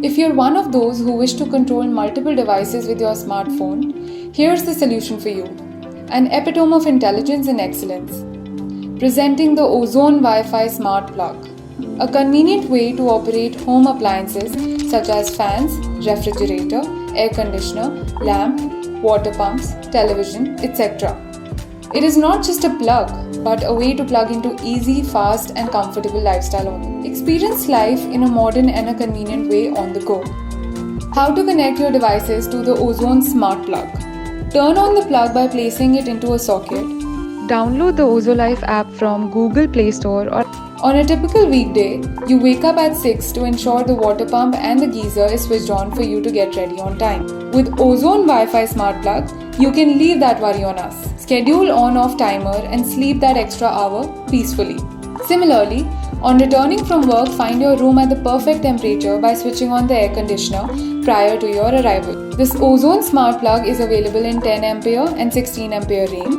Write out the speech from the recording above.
If you're one of those who wish to control multiple devices with your smartphone, here's the solution for you. An epitome of intelligence and excellence. Presenting the Ozone Wi-Fi Smart Plug. A convenient way to operate home appliances such as fans, refrigerator, air conditioner, lamp, water pumps, television, etc. It is not just a plug, but a way to plug into easy, fast and comfortable lifestyle only. Experience life in a modern and a convenient way on the go. How to connect your devices to the Ozone Smart Plug. Turn on the plug by placing it into a socket. Download the OzoLife app from Google Play Store or on a typical weekday, you wake up at 6 to ensure the water pump and the geyser is switched on for you to get ready on time. With Ozone Wi-Fi Smart Plug, you can leave that worry on us. Schedule on-off timer and sleep that extra hour peacefully. Similarly, on returning from work, find your room at the perfect temperature by switching on the air conditioner prior to your arrival. This Ozone Smart Plug is available in 10 ampere and 16 ampere range.